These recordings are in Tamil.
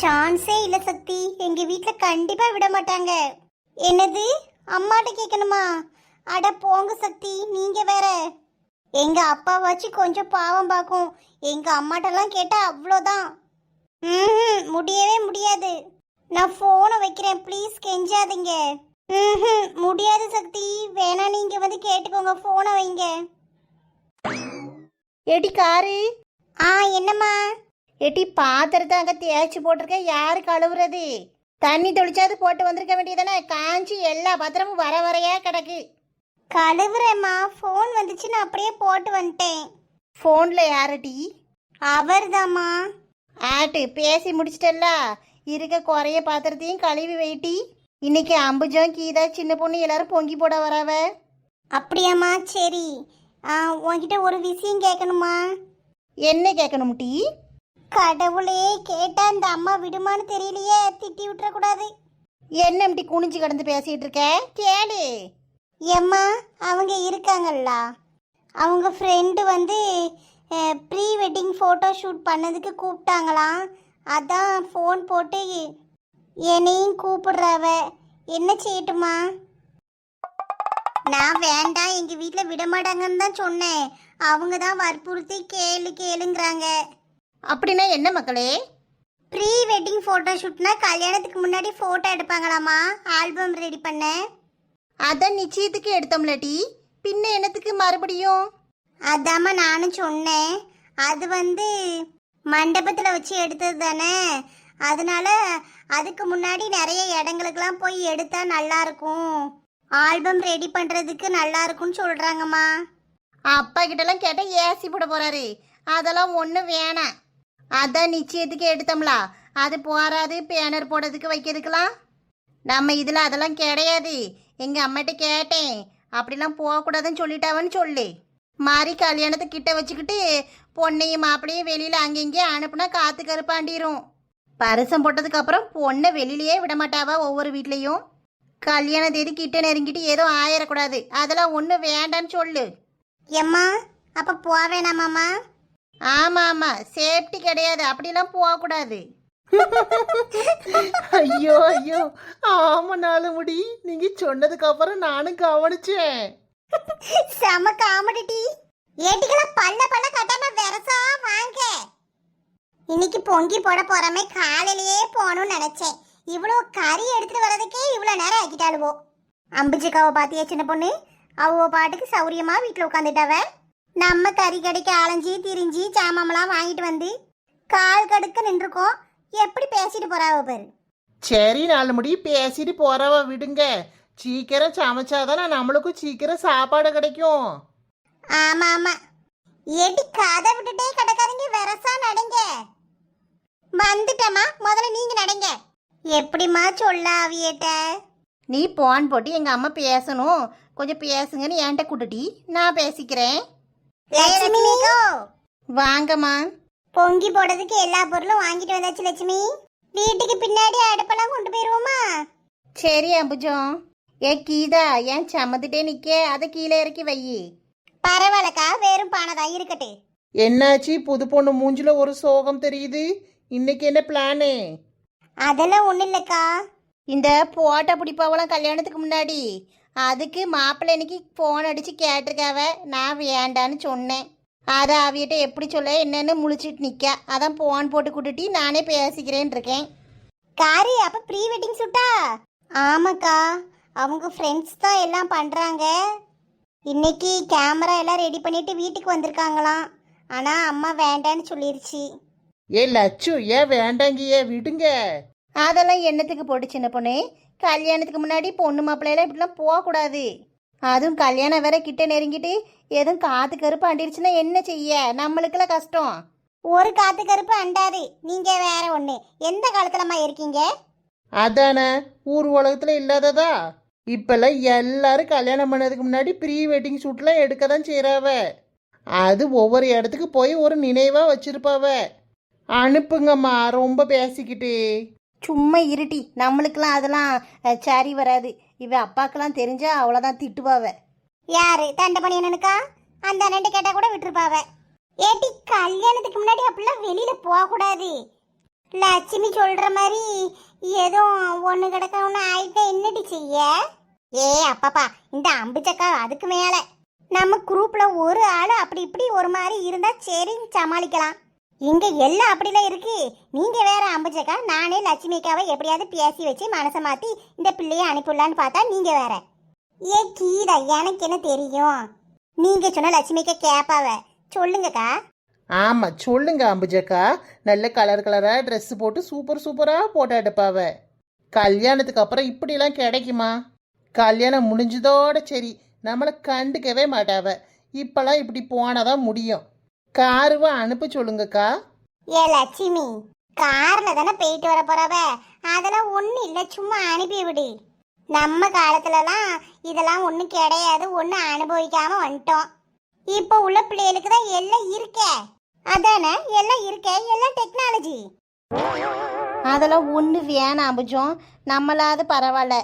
சான்ஸே இல்ல சக்தி. எங்க வீட்ல கண்டிப்பா விட மாட்டாங்க. என்னது, அம்மாட்ட கேட்கணுமா? அட போங்க சக்தி, நீங்க வேற. எங்க அப்பா வச்சு கொஞ்சம் பாவம் பார்க்கும். எங்க அம்மாட்டெல்லாம் கேட்டா அவ்வளோதான். முடியவே முடியாது. நான் போனை வைக்கிறேன், ப்ளீஸ் கெஞ்சாதீங்க. முடியாது சக்தி, வேணா நீங்க வந்து கேட்டுக்கோங்க, போனை வைங்க. ஏடி காரு. என்னம்மா? ஏட்டி பாத்திரத்தை அங்கே தேய்ச்சி போட்டிருக்க, யாரு கழுவுறது? தண்ணி தொளிச்சாது போட்டு வந்திருக்க வேண்டியதானே? காஞ்சி எல்லா பாத்திரமும் வர வரையா கிடக்கு. கழுவுறேம்மா, ஃபோன் வந்துச்சு, நான் அப்படியே போட்டு வந்துட்டேன். ஃபோனில் யாருடி? அவர்தாம்மா. ஆட்டு பேசி முடிச்சிட்டல்ல, இருக்க குறைய பாத்திரத்தையும் கழுவி வைட்டி. இன்னைக்கு அம்புஜம் கீதா சின்ன பொண்ணு எல்லாரும் பொங்கி போட வரவ. அப்படியாம்மா, சரி. உன்கிட்ட ஒரு விஷயம் கேட்கணுமா? என்ன கேட்கணும் டீ? கடவுளே, கேட்டா இந்த அம்மா விடுமான்னு தெரியலையே, திட்டி விட்டுறக்கூடாது. என்ன இப்படி குனிஞ்சு கிடந்து பேசிட்டு இருக்க? கேளு. ஏம்மா, அவங்க இருக்காங்கல்ல, அவங்க ஃப்ரெண்டு வந்து ப்ரீ வெட்டிங் ஃபோட்டோ ஷூட் பண்ணதுக்கு கூப்பிட்டாங்களாம். அதான் ஃபோன் போட்டு என்னையும் கூப்பிடுறாவ. என்ன செய்யட்டுமா? நான் வேண்டாம், எங்கள் வீட்டில் விட மாட்டாங்கன்னு தான் சொன்னேன். அவங்க தான் வற்புறுத்தி கேளுங்கிறாங்க. அப்படின்னா என்ன மக்களே? ப்ரீ வெட்டிங் ஃபோட்டோ ஷூட்னா கல்யாணத்துக்கு முன்னாடி ஃபோட்டோ எடுப்பாங்களாமா, ஆல்பம் ரெடி பண்ண. அதான் நிச்சயத்துக்கு எடுத்தோம்லடி, பின்ன என்னத்துக்கு மறுபடியும்? அதாம்மா நானும் சொன்னேன். அது வந்து மண்டபத்தில் வச்சு எடுத்தது தானே, அதனால அதுக்கு முன்னாடி நிறைய இடங்களுக்கெல்லாம் போய் எடுத்தா நல்லா இருக்கும், ஆல்பம் ரெடி பண்ணுறதுக்கு நல்லா இருக்கும்னு சொல்கிறாங்கம்மா. அப்பா கிட்டலாம் கேட்டால் ஏசி போட போறாரு. அதெல்லாம் ஒன்றும் வேணாம். அதான் நிச்சயத்துக்கு எடுத்தோம்ல, அது போறாது பேனர் போடுறதுக்கு வைக்கிறதுக்கெல்லாம். நம்ம இதில் அதெல்லாம் கிடையாது. எங்கள் அம்மாட்ட கேட்டேன், அப்படிலாம் போகக்கூடாதுன்னு சொல்லிட்டாவன்னு சொல்லு. மாறி கல்யாணத்தை கிட்ட வச்சுக்கிட்டு பொண்ணையும் மாப்பிளையும் வெளியில் அங்கெங்கேயும் அனுப்புனா காற்று கருப்பாண்டிரும். பரிசம் போட்டதுக்கு அப்புறம் பொண்ணை வெளியிலேயே விட மாட்டாவா ஒவ்வொரு வீட்லேயும். கல்யாண தேதி கிட்ட நெருங்கிட்டு ஏதோ ஆயிடக்கூடாது. அதெல்லாம் ஒன்றும் வேண்டான்னு சொல்லு. எம்மா, அப்போ போவேணாமாம்மா? ஆமாம் ஆமாம், சேஃப்டி கிடையாது, அப்படிலாம் போகக்கூடாது. ஐயோ ஐயோ, ஆமா நாலு முடி, நீங்க சொன்னதுக்கு அப்புறம் நானும் கவனிச்சேன். செம காமெடி டி. ஏட்டிக்கெல்லாம் பல்ல கட்டாம வெரசா வாங்க. இன்னைக்கு பொங்கி போட போறமே, காலையிலேயே போகணும்னு நினைச்சேன். இவ்வளோ கறி எடுத்துட்டு வர்றதுக்கே இவ்வளோ நேரம் ஆக்கிட்டாளுவோ. அம்புஜிக்காவை பார்த்தியா சின்ன பொண்ணு? அவ பாட்டுக்கு சௌரியமா வீட்டில் உட்காந்துட்டாவ. நம்ம கறி கடைக்கு அலைஞ்சி திரிஞ்சி சாமாமெல்லாம் வாங்கிட்டு வந்து கால் கடுக்க நின்றுக்கோம். எப்படி பேசிட்டு போறாவ பாரு. சரி நாலு முடி, பேசிட்டு போறவ விடுங்க. சீக்கிரம் சமைச்சாதானே நம்மளுக்கும் சீக்கிரம் சாப்பாடு கிடைக்கும். ஆமா ஆமா. ஏட்டி கதை விட்டுட்டே கிடக்காதீங்க, வெரசா நடங்க. வந்துட்டமா, முதல்ல நீங்க நடங்க. எப்படிமா சொல்ல அவியட்ட? நீ போன் போட்டு எங்கள் அம்மா பேசணும், கொஞ்சம் பேசுங்கன்னு என்கிட்ட கூட்டுட்டி, நான் பேசிக்கிறேன். லட்சுமி, வாங்கம்மா. பொங்கி போடுறதுக்கு எல்லா பொருளும் வாங்கிட்டு வந்தாச்சு லட்சுமி. வீட்டுக்கு பின்னாடி அடுப்பெல்லாம் கொண்டு போயிருவோமா? சரி அம்புஜம். கீதா, ஏன் சம்மந்துட்டே நிற்க, அதை கீழே இறக்கி வை. பரவாயில்லக்கா, வெறும் பானைதான் இருக்கட்டு. என்னாச்சு? புது பொண்ணு மூஞ்சில ஒரு சோகம் தெரியுது. இன்னைக்கு என்ன பிளானு? அதெல்லாம் ஒன்றும் இல்லைக்கா. இந்த போட்டோ பிடிப்பாவெல்லாம் கல்யாணத்துக்கு முன்னாடி, அதுக்கு மாப்பிள்ளை இன்னைக்கு ஃபோன் அடித்து கேட்டிருக்காவ. நான் வேண்டான்னு சொன்னேன். அதை அவியிட்ட எப்படி சொல்ல என்னன்னு முழிச்சிட்டு நிற்க. அதான் ஃபோன் போட்டு கூட்டுட்டி நானே பேசிக்கிறேன் இருக்கேன். காரி, அப்போ ப்ரீ வெட்டிங் ஷூட்டா? ஆமாக்கா, அவங்க ஃப்ரெண்ட்ஸ் தான் எல்லாம் பண்ணுறாங்க. இன்னைக்கு கேமரா எல்லாம் ரெடி பண்ணிட்டு வீட்டுக்கு வந்திருக்காங்களாம். ஆனால் அம்மா வேண்டான்னு சொல்லிருச்சு. ஏ லட்சு, ஏன் வேண்டாங்கியே, விடுங்க. அதெல்லாம் என்னத்துக்கு போட்டு சின்ன பொண்ணு? கல்யாணத்துக்கு முன்னாடி பொண்ணு மாப்பிள்ளையெல்லாம் இப்படிலாம் போகக்கூடாது. அதுவும் கல்யாணம் வேற கிட்ட நெருங்கிட்டு எதுவும் காற்று கருப்பு அண்டிருச்சுன்னா என்ன செய்ய? நம்மளுக்கெல்லாம் கஷ்டம். ஒரு காத்து கருப்பு அண்டாது. நீங்க வேற ஒண்ணு. எந்த காலத்துலமா இருக்கீங்க? அதானே, ஊர் உலகத்துல இல்லாததா? இப்பெல்லாம் எல்லாரும் கல்யாணம் பண்ணதுக்கு முன்னாடி ப்ரீ வெட்டிங் ஷூட்லாம் எடுக்க தான் செய்கிறாவ. அது ஒவ்வொரு இடத்துக்கு போய் ஒரு நினைவாக வச்சிருப்பாவ. அனுப்புங்கம்மா, ரொம்ப பேசிக்கிட்டு. சும்மா இருட்டி, நம்மளுக்கெல்லாம் அதெல்லாம் சரி வராது. இவ அப்பாக்கெல்லாம் தெரிஞ்சா அவ்வளோதான் திட்டுவாவ. யாரு தண்டபணி என்னக்கா? அந்த அண்ணன் கேட்டா கூட விட்டுருப்பாவ. ஏட்டி, கல்யாணத்துக்கு முன்னாடி அப்படிலாம் வெளியில போக கூடாது. லட்சுமி சொல்ற மாதிரி ஏதோ ஒண்ணு கிடக்க ஒண்ணு ஆயிட்டா என்னடி செய்ய? ஏ அப்பாப்பா, இந்த அம்புச்சக்கா அதுக்கு மேல நம்ம குரூப்ல ஒரு ஆளு அப்படி இப்படி ஒரு மாதிரி இருந்தா சரி சமாளிக்கலாம். இங்க எல்லாம் அப்படிலாம் இருக்கு. நீங்க வேற அம்புச்சக்கா, நானே லட்சுமிக்காவை எப்படியாவது பேசி வச்சு மனசை மாத்தி இந்த பிள்ளைய அனுப்பிடலான்னு பார்த்தா நீங்க வேற. ஏ கீதா, எனக்கு என்ன தெரியும்? நீங்க சொன்ன லட்சுமிக்கா கேப்பாவ. சொல்லுங்கக்கா. ஆமாம் சொல்லுங்க அம்புஜக்கா. நல்ல கலர் கலராக ட்ரெஸ் போட்டு சூப்பர் சூப்பராக போட்டோ எடுப்பாவ. கல்யாணத்துக்கு அப்புறம் இப்படிலாம் கிடைக்குமா? கல்யாணம் முடிஞ்சதோட சரி, நம்மளை கண்டுக்கவே மாட்டாவ. இப்பெல்லாம் இப்படி போனாதான் முடியும். காருவா அனுப்ப சொல்லுங்கக்கா. ஏ லட்சுமி, கார்ல தானே போயிட்டு வர போறவ, அதெல்லாம் ஒண்ணு இல்ல, சும்மா அனுப்பி விடு. நம்ம காலத்துலலாம் இதெல்லாம் ஒண்ணும் கிடையாது, ஒண்ணு அனுபவிக்காம வந்துட்டோம். இப்போ உள்ள பிள்ளைகளுக்கு தான் எல்லாம் இருக்கே, அதானே எல்லாம் இருக்கே, எல்லாம் டெக்னாலஜி. அதெல்லாம் ஒன்று வேணாம் அம்புஜம். நம்மளாவது பரவாயில்ல.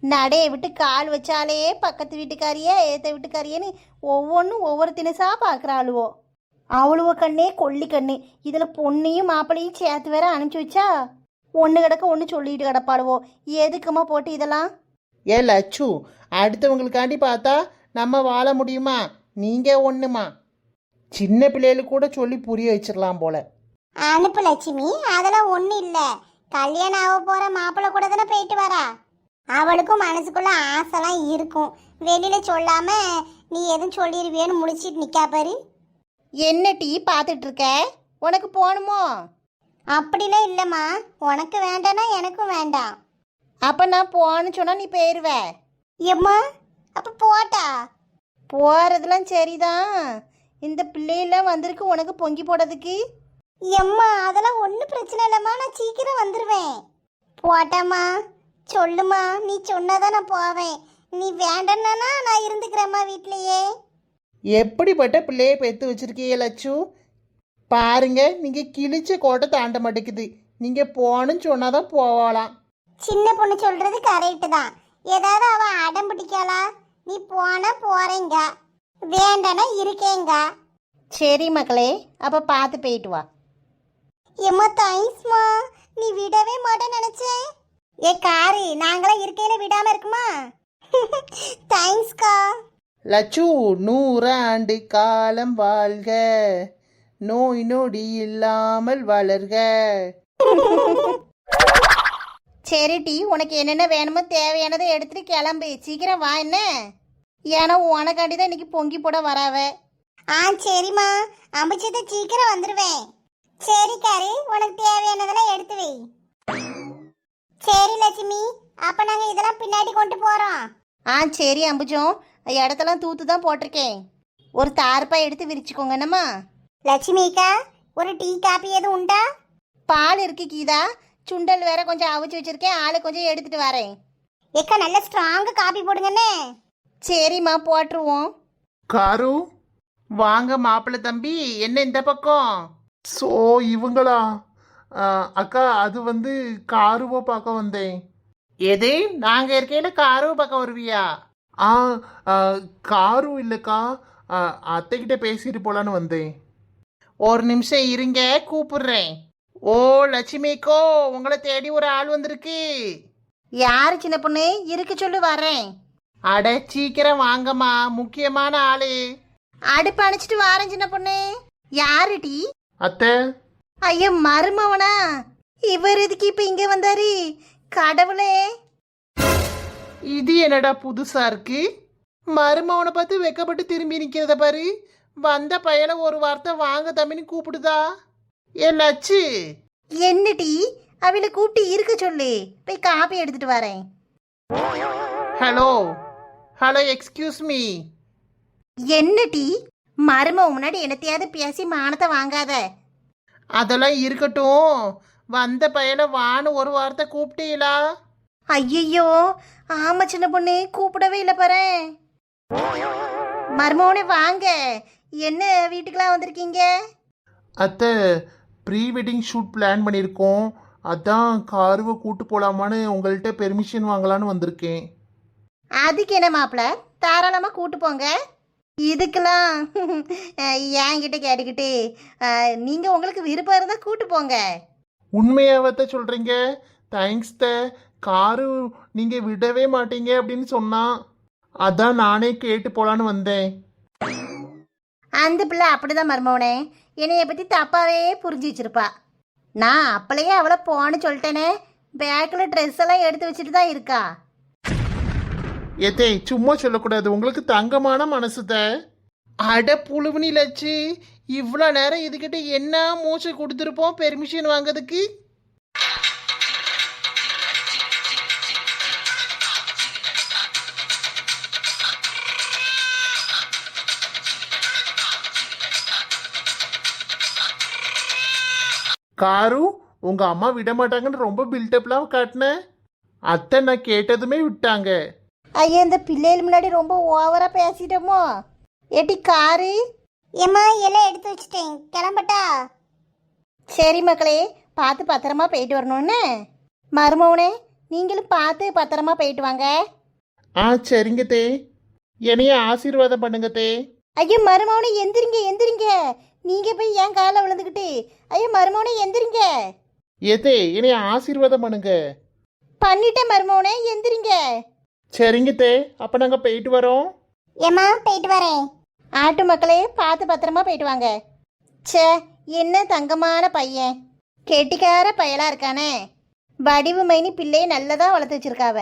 நடைய விட்டு கால் வச்சாலே பக்கத்து வீட்டுக்காரியே ஏத்த வீட்டுக்காரிయేன்னு ஒவ்வொன்றும் ஒவ்வொரு தினசா பார்க்குறாளுவோ. அவ்வளவோ கண்ணே கொல்லி கண்ணு. இதில் பொண்ணையும் மாப்பிள்ளையும் சேர்த்து வேற அனுப்பிச்சி வச்சா ஒன்று கிடக்க ஒன்று சொல்லிட்டு கிடப்பாளுவோ. எதுக்குமா போட்டு இதெல்லாம்? ஏ லட்சு, அடுத்தவங்களுக்காண்டி பார்த்தா நம்ம வாழ முடியுமா? நீங்கள் ஒன்றுமா சின்ன பிள்ளைகளுக்கு கூட சொல்லி புரிய வச்சிடலாம் போல. அனுப்பு லட்சுமி, அதெல்லாம் ஒண்ணு இல்ல. கல்யாணம் ஆக போற மாப்பிள்ளை கூட தானே போயிட்டு வரா. அவளுக்கும் மனசுக்குள்ள ஆசைலாம் இருக்கும். வெளியில சொல்லாம நீ எதுவும் சொல்லிடுவேன்னு முடிச்சிட்டு நிக்கா பாரு. என்ன டீ பார்த்துட்டு இருக்க? உனக்கு போகணுமோ? அப்படிலாம் இல்லம்மா, உனக்கு வேண்டானா எனக்கும் வேண்டாம். அப்போ நான் போகணுன்னு சொன்னால் நீ போயிடுவ. எம்மா, அப்ப போட்டா போகிறதுலாம் சரிதான். இந்த பிள்ளையெல்லாம் வந்திருக்கு உனக்கு பொங்கி போடுறதுக்கு. எம்மா, அதெல்லாம் ஒன்றும் பிரச்சனை இல்லைம்மா, நான் சீக்கிரம் வந்துடுவேன். போட்டாம்மா, சொல்லுமா, நீ சொன்னாதான் நான் போவேன். நீ வேண்டான்னா நான் இருந்துக்கிறேம்மா வீட்லயே. எப்படிப்பட்ட பிள்ளையை பெற்று வச்சிருக்கீங்க லட்சு? பாருங்க, நீங்கள் கிழிச்ச கோட்டை தாண்ட மாட்டேங்குது. நீங்கள் போகணுன்னு சொன்னாதான் போகலாம். சின்ன பொண்ணு சொல்றது கரெக்டு தான். ஏதாவது அவ அடம் பிடிக்காளா? நீ போனா போறேங்க, வேண்டானா இருக்கேங்க. சரி மக்களே, அப்போ பார்த்து போயிட்டு வா. எம்மா தேங்க்ஸ்மா, நீ விடவே மாட்டேன்னு நினைச்சேன். ஏ காரி, நாங்களாம் இருக்கையில விடாம இருக்குமா? தேங்க்ஸ்க்கா. லட்சு, 100 ஆண்டு காலம் வாழ்க, நோய் நொடி இல்லாமல் வளர்க. சரி டீ, உனக்கு என்னென்ன வேணுமோ தேவையானதை எடுத்துட்டு கிளம்பு. சீக்கிரம் வா. என்ன ஏன்னா உனக்காண்டி தான் இன்னைக்கு பொங்கி போட வராவ. சரிம்மா, அம்பிச்சத்தை சீக்கிரம் வந்துடுவேன். சரி காரி, உனக்கு தேவையானதெல்லாம் எடுத்து வை. சரி லட்சுமி, அப்ப நாங்க இதெல்லாம் பின்னாடி கொண்டு போறோம். சரி அம்புஜம், இடத்தெல்லாம் தூத்து தான் போட்டிருக்கேன். ஒரு தார்ப்பாய் எடுத்து விரிச்சுக்கோங்க. என்னம்மா? லட்சுமிக்கா, ஒரு டீ காபி எதுவும் உண்டா? பால் இருக்கு கீதா. சுண்டல் வேற கொஞ்சம் அவிச்சு வச்சிருக்கேன், ஆளு கொஞ்சம் எடுத்துட்டு வரேன். ஏக்கா, நல்ல ஸ்ட்ராங் காபி போடுங்கண்ணே. சரிம்மா, போட்டுருவோம். காரு, வாங்க மாப்பிள்ளை தம்பி, என்ன இந்த பக்கம்? ஸோ இவங்களா? அக்கா, அது வந்து காருவோ பார்க்க வந்தேன். எது, நாங்கள் இருக்கையில் காரு பக்கம் வருவியா? ஆ காரு இல்லைக்கா, அத்தைக்கிட்ட பேசிட்டு போலான்னு வந்தேன். ஒரு நிமிஷம் இருங்க, கூப்பிடுறேன். ஓ லட்சுமிக்கோ, உங்களை தேடி ஒரு ஆள் வந்திருக்கு. யாரு சின்ன பொண்ணு? இருக்கு சொல்லு, வரேன். அட சீக்கிரம் வாங்கம்மா, முக்கியமான ஆளு. அடுப்பு அணைச்சிட்டு வரேன் சின்ன பொண்ணு. யாரு டீ? அத்தை, ஐயோ, மருமவனா? இவர் எதுக்கு இப்ப இங்க வந்தாரு? கடவுளே, இது என்னடா புதுசா இருக்கு? மருமவனை பார்த்து வெக்கப்பட்டு திரும்பி நிக்கிறத பாரு. வந்த பையனை ஒரு வார்த்தை வாங்க தம்பின்னு கூப்பிடுதா? ஏ லட்சு, என்ன டீ? அவளை கூப்பிட்டு இருக்க சொல்லு, போய் காப்பி எடுத்துட்டு வரேன். Hello hello, excuse me. என்ன டீ? மருமவ முன்னாடி என்னத்தையாவது பேசி மானத்தை வாங்காத. அதெல்லாம் இருக்கட்டும், வந்த பையனை வான்னு ஒரு வார்த்தை கூப்பிட்டீங்களா? ஐயையோ, ஆமா சின்ன பொண்ணு, கூப்பிடவே இல்லை பாரு. மருமவனே வாங்க. என்ன வீட்டுக்கெல்லாம் வந்திருக்கீங்க? அத்தை, ப்ரீ வெட்டிங் ஷூட் பிளான் பண்ணியிருக்கோம். அதான் காருவை கூட்டு போகலாமான்னு உங்கள்கிட்ட பெர்மிஷன் வாங்கலான்னு வந்திருக்கேன். அதுக்கு என்ன மாப்பிள்ள, தாராளமாக கூட்டு போங்க. இதுக்கெல்லாம் என்கிட்ட கேட்டுக்கிட்டு நீங்கள் உங்களுக்கு விருப்பம் இருந்தால் கூட்டு போங்க. உண்மையாவத்த சொல்றீங்க? தேங்க்ஸ் த. காரு நீங்க விடவே மாட்டீங்க அப்படின்னு சொன்னான். அதான் நானே கேட்டு போலான்னு வந்தேன். அந்த பிள்ளை அப்படிதான் மருமவனே, என்னைய பற்றி தப்பாவே புரிஞ்சு வச்சிருப்பா. நான் அப்பளையே அவளை போன்னு சொல்லிட்டேனே, பேக்கில் ட்ரெஸ் எல்லாம் எடுத்து வச்சுட்டு தான் இருக்கா. ஏத்தே சும்மா சொல்லக்கூடாது, உங்களுக்கு தங்கமான மனசுத. அட புழுவனி லட்சு, இவ்வளோ நேரம் இதுக்கிட்ட என்ன மூச்சு கொடுத்துருப்போம் பெர்மிஷன் வாங்கிறதுக்கு? காரு உங்க அம்மா விட மாட்டாங்கன்னு ரொம்ப பில்டப்லாம் காட்டினேன். அத்தை நான் கேட்டதுமே விட்டாங்க. ஐயா, இந்த பிள்ளைகள் முன்னாடி ரொம்ப ஓவராக பேசிட்டோமோ. ஏட்டி காரு. ஏம்மா எல்லாம் எடுத்து வச்சுட்டேன், கிளம்பட்டா? சரி மக்களே, பார்த்து பத்திரமா போயிட்டு வரணும்னு. மருமவனே, நீங்களும் பார்த்து பத்திரமா போயிட்டு வாங்க. சரிங்க தே. என்னைய ஆசீர்வாதம் பண்ணுங்க தே. ஐயோ மருமவனே, எந்திரிங்க எந்திரிங்க. நீங்க போய் என் காலில் விழுந்துக்கிட்டு. ஐயோ மருமவனே எந்திரிங்க. ஏத்தே என்னைய ஆசீர்வாதம் பண்ணுங்க. பண்ணிட்டேன் மருமவனே, எந்திரிங்க. சரிங்க தே, அப்ப நாங்க போயிட்டு வரோம். ஏம்மா போயிட்டு வரேன். ஆட்டு மக்களே, பார்த்து பத்திரமா போயிட்டு வாங்க. ச்சே, என்ன தங்கமான பையன், கெட்டிக்கார பயலா இருக்கானே. வடிவு மைனி பிள்ளையை நல்லதா வளர்த்து வச்சிருக்காவ.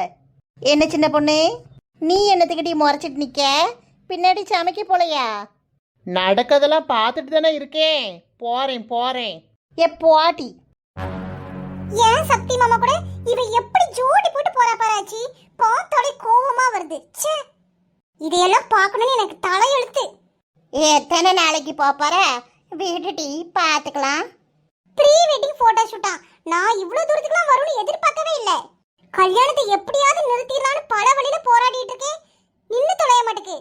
என்ன சின்ன பொண்ணு, நீ என்னத்துக்கிட்டி முறைச்சிட்டு நிக்க? பின்னாடி சமைக்க போலையா? நடக்கதெல்லாம் பார்த்துட்டு தானே இருக்கேன். போறேன் போறேன். ஏ போட்டி. ஏன் சக்தி மாமா கூட இவ எப்படி ஜோடி போட்டு போறா பாராச்சி. பார்த்தோட கோவமா வருது. ச்சே, இதையெல்லாம் பார்க்கணும்னு எனக்கு தலையெழுத்து. எத்தனை நாளைக்கு போற? வீட்டுட்டி பார்த்துக்கலாம். ப்ரீ வெட்டிங் போட்டோ ஷூட்டா? நான் இவ்வளவு தூரத்துக்குலாம் வரும்னு எதிர்பார்க்கவே இல்லை. கல்யாணத்தை எப்படியாவது நிறுத்திடலான்னு பல வழியில போராடிட்டு இருக்கேன். நின்னு தொலைய மாட்டேக்கு.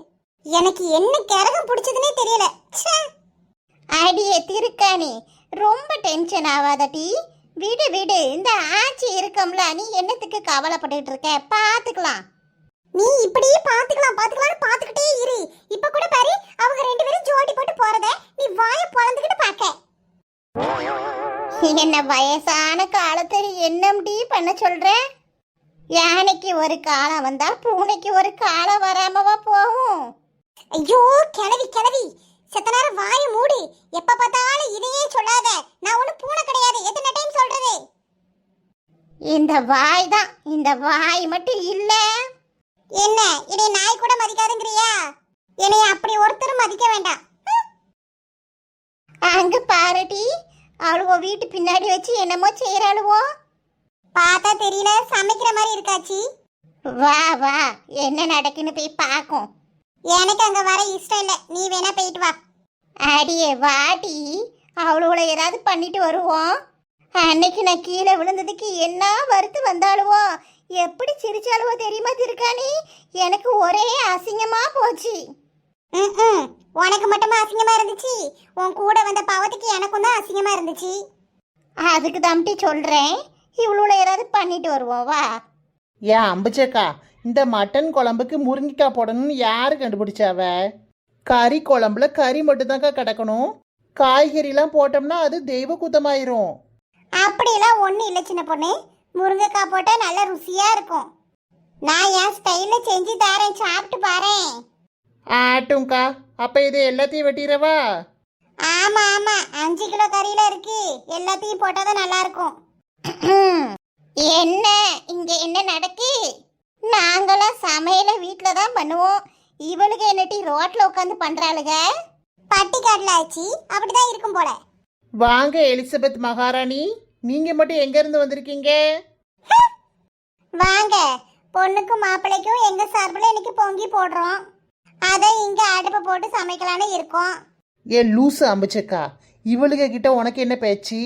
எனக்கு என்ன கரகம் பிடிச்சதுன்னே தெரியல. ச்சே. அடியே திருக்காணி, ரொம்ப டென்ஷன் ஆகாதட்டி. வீடு வீடு, இந்த ஆட்சி இருக்கம்ல, நீ என்னத்துக்கு கவலைப்பட்டுட்டு இருக்க? பார்த்துக்கலாம். நீ இப்படியே பாத்துக்கலாம்னு பாத்துக்கிட்டே இரு. இப்ப கூட பாரு, அவங்க ரெண்டு பேரும் ஜோடி போட்டு போறத நீ வாய பொளந்துக்கிட்டு பாக்க. என்ன வயசான காலத்தை என்னம்டி பண்ண சொல்ற? யானைக்கு ஒரு காலம் வந்தா பூனைக்கு ஒரு காலம் வராமவா போகும்? ஐயோ கிளவி கிளவி, செத்த நேரம் வாய மூடி. எப்ப பார்த்தாலும் இதையே சொல்லாத. நான் ஒண்ணு பூனை கிடையாது, எத்தனை டைம் சொல்றது? இந்த வாய் தான், இந்த வாய் மட்டும் இல்ல. என்ன இதை நாய் கூட மதிக்காதுங்கறியா? என்னைய அப்படி ஒருத்தரும் மதிக்க வேண்டாம். அங்க பாருடி, அவளுவோ வீட்டு பின்னாடி வச்சு என்னமோ செய்யறாளுவோ. பார்த்தா தெரியல, சமைக்கிற மாதிரி இருக்காச்சி. வா வா, என்ன நடக்குன்னு போய் பார்க்கும். எனக்கு அங்க வர இஷ்டம் இல்ல, நீ வேணா போயிட்டு வா. அடியே வாடி, அவளோட ஏதாவது பண்ணிட்டு வருவோம். அன்னைக்கு நான் கீழே விழுந்ததுக்கு என்ன வருத்து வந்தாளுவோ, எப்படி சிரிச்சாலுவோ தெரியுமா திருக்காணி? எனக்கு ஒரே அசிங்கமா போச்சு. உனக்கு மட்டுமா அசிங்கமா இருந்துச்சு? உன் கூட வந்த பாவத்துக்கு எனக்கும் தான் அசிங்கமா இருந்துச்சு. அதுக்கு தம்பி சொல்றேன், இவளோட ஏதாவது பண்ணிட்டு வருவோம் வா. ஏன் அம்புச்சக்கா, இந்த மட்டன் குழம்புக்கு முருங்கைக்காய் போடணும்னு யாரு கண்டுபிடிச்சாவ? கறி குழம்புல கறி மட்டும்தான்க்கா கிடக்கணும். காய்கறிலாம் போட்டோம்னா அது தெய்வ குத்தமாயிரும். அப்படிலாம் ஒன்றும் இல்லை சின்ன பொண்ணு. முருங்கைக்காய் போட்டால் நல்லா ருசியாக இருக்கும். நான் என் ஸ்டைலில் செஞ்சு தரேன், சாப்பிட்டு பாரேன். ஆட்டும்க்கா, அப்போ இது எல்லாத்தையும் வெட்டிடவா? ஆமாம் ஆமாம், 5 கிலோ கறியில் இருக்கு. எல்லாத்தையும் போட்டால் தான் நல்லா இருக்கும். என்ன இங்க என்ன நடக்கு? நாங்களாம் சமையல வீட்டில் தான் பண்ணுவோம். இவளுக்கு என்னட்டி ரோட்ல உட்காந்து பண்றாளுக? பட்டிக்காட்டில் ஆச்சு, அப்படிதான் இருக்கும் போல. வாங்க எலிசபெத் மகாராணி, நீங்க மட்டும் எங்க இருந்து வந்திருக்கீங்க? வாங்க, பொண்ணுக்கும் மாப்பிள்ளைக்கும் எங்க சார்பில் இன்னைக்கு பொங்கி போடுறோம். அதை இங்க அடுப்பு போட்டு சமைக்கலான்னு இருக்கோம். ஏ லூசு அம்புச்சக்கா, இவளுக கிட்ட உனக்கு என்ன பேச்சு?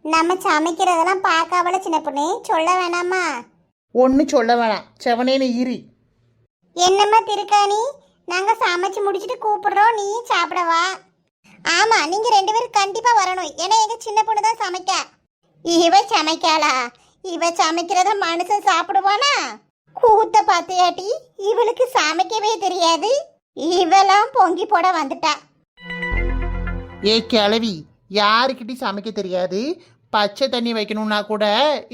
நம்ம சமைக்கிறதெல்லாம் பார்க்காவல சின்ன பொண்ணு, சொல்ல வேணாமா? ஒன்றும் சொல்ல வேணாம், செவனேன்னு ஈரி. என்னம்மா திருக்காணி, நாங்க சமைச்சு முடிச்சிட்டு கூப்பிடுறோம், நீ சாப்பிடவா? ஆமா, நீங்க 2 பேரும் கண்டிப்பா வரணும். ஏன்னா எங்க சின்ன பொண்ணு தான் சமைக்க. இவ சமைக்காளா? இவ சமைக்கிறத மனுஷன் சாப்பிடுவானா? கூத்த பாத்தியாட்டி, இவளுக்கு சமைக்கவே தெரியாது. இவெல்லாம் பொங்கி போட வந்துட்டா. ஏ கிழவி, யாருக்கிட்டையும் சமைக்க தெரியாது. பச்சை தண்ணி வைக்கணும்னா கூட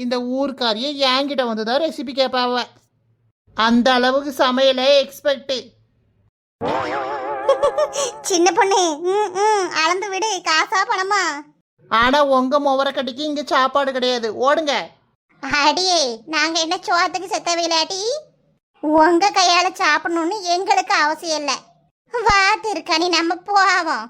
இந்த ஊர்க்காரியை என்கிட்ட வந்து தான் ரெசிபி கேட்பாவ. அந்த அளவுக்கு சமையலே எக்ஸ்பெக்ட். சின்ன பொண்ணு அளந்து விடு, காசா பணமா? ஆனா உங்க முவரக்கட்டிக்கு இங்க சாப்பாடு கிடையாது, ஓடுங்க. அடியே, நாங்க என்ன சோத்துக்கு செத்த விளையாட்டி? உங்க கையால சாப்பிடணும்னு எங்களுக்கு அவசியம் இல்லை. வா திருக்கணி, நம்ம போவோம்.